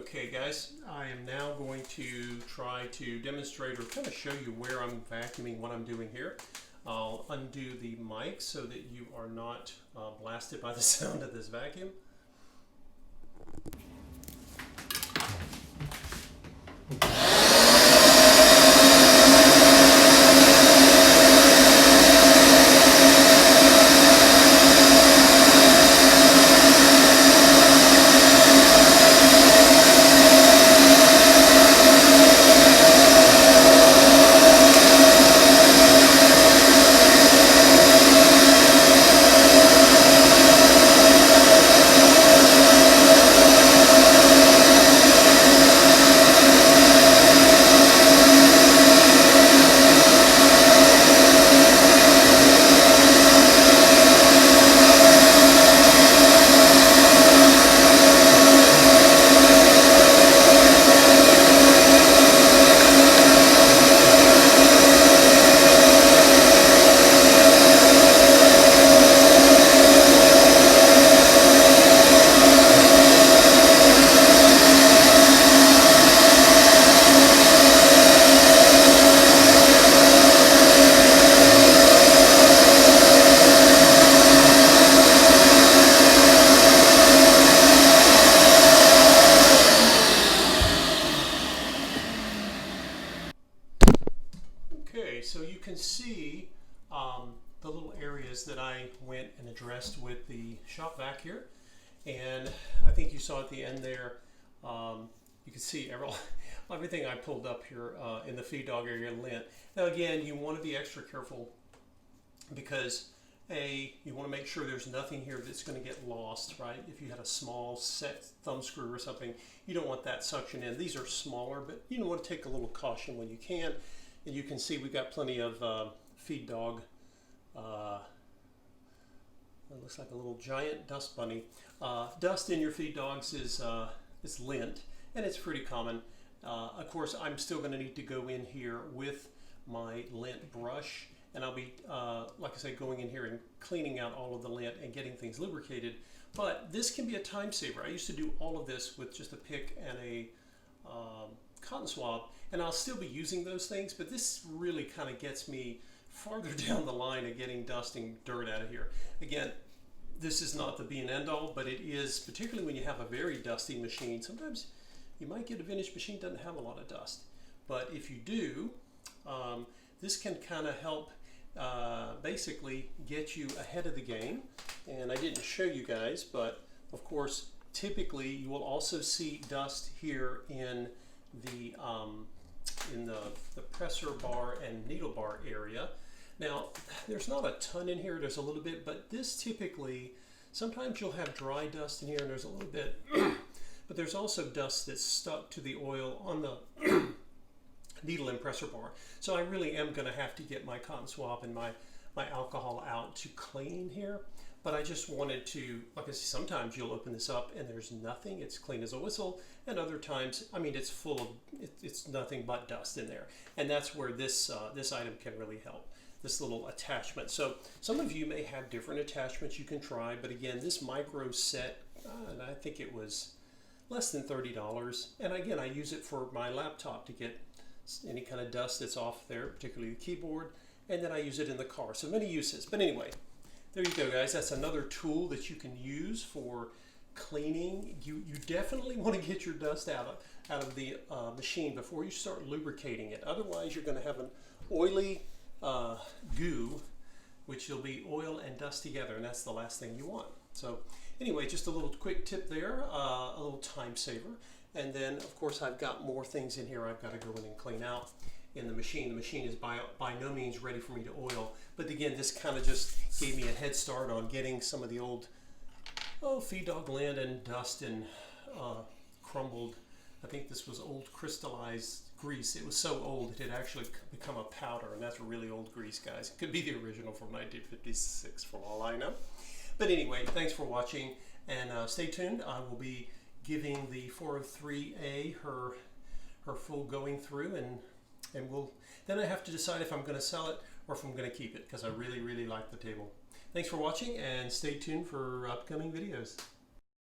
Okay guys, I am now going to try to demonstrate or kind of show you where I'm vacuuming, what I'm doing here. I'll undo the mic so that you are not blasted by the sound of this vacuum. Okay, so you can see the little areas that I went and addressed with the shop vac here, and I think you saw at the end there, you can see everything I pulled up here in the feed dog area lint. Now again, you want to be extra careful because you want to make sure there's nothing here that's going to get lost, right? If you had a small set thumb screw or something, you don't want that suction in. These are smaller, but you want to take a little caution when you can. And you can see we've got plenty of feed dog, it looks like a little giant dust bunny. Dust in your feed dogs is lint, and it's pretty common. Of course, I'm still going to need to go in here with my lint brush, and I'll be, like I said, going in here and cleaning out all of the lint and getting things lubricated. But this can be a time saver. I used to do all of this with just a pick and a cotton swab, and I'll still be using those things, but this really kind of gets me farther down the line of getting dust and dirt out of here. Again, this is not the be and end all, but it is, particularly when you have a very dusty machine. Sometimes you might get a vintage machine that doesn't have a lot of dust, but if you do, this can kind of help basically get you ahead of the game. And I didn't show you guys, but of course, typically you will also see dust here in the presser bar and needle bar area. Now, there's not a ton in here, there's a little bit, but this typically, sometimes you'll have dry dust in here and there's a little bit, but there's also dust that's stuck to the oil on the needle and presser bar. So I really am going to have to get my cotton swab and my alcohol out to clean here. But I just wanted to, like I say, sometimes you'll open this up and there's nothing, it's clean as a whistle, and other times, I mean, it's full of, it's nothing but dust in there. And that's where this item can really help, this little attachment. So some of you may have different attachments you can try, but again, this micro set, and I think it was less than $30. And again, I use it for my laptop to get any kind of dust that's off there, particularly the keyboard, and then I use it in the car. So many uses, but anyway. There you go, guys. That's another tool that you can use for cleaning. You definitely want to get your dust out of the machine before you start lubricating it. Otherwise, you're going to have an oily goo, which will be oil and dust together, and that's the last thing you want. So anyway, just a little quick tip there, a little time saver. And then, of course, I've got more things in here I've got to go in and clean out in the machine. The machine is by no means ready for me to oil, but again, this kind of just gave me a head start on getting some of the old feed dog lint and dust and crumbled. I think this was old crystallized grease. It was so old it had actually become a powder, and that's really old grease, guys. It could be the original from 1956 for all I know. But anyway, thanks for watching, and stay tuned. I will be giving the 403A her full going through, and then I have to decide if I'm going to sell it or if I'm going to keep it, because I really like the table. Thanks for watching, and stay tuned for upcoming videos.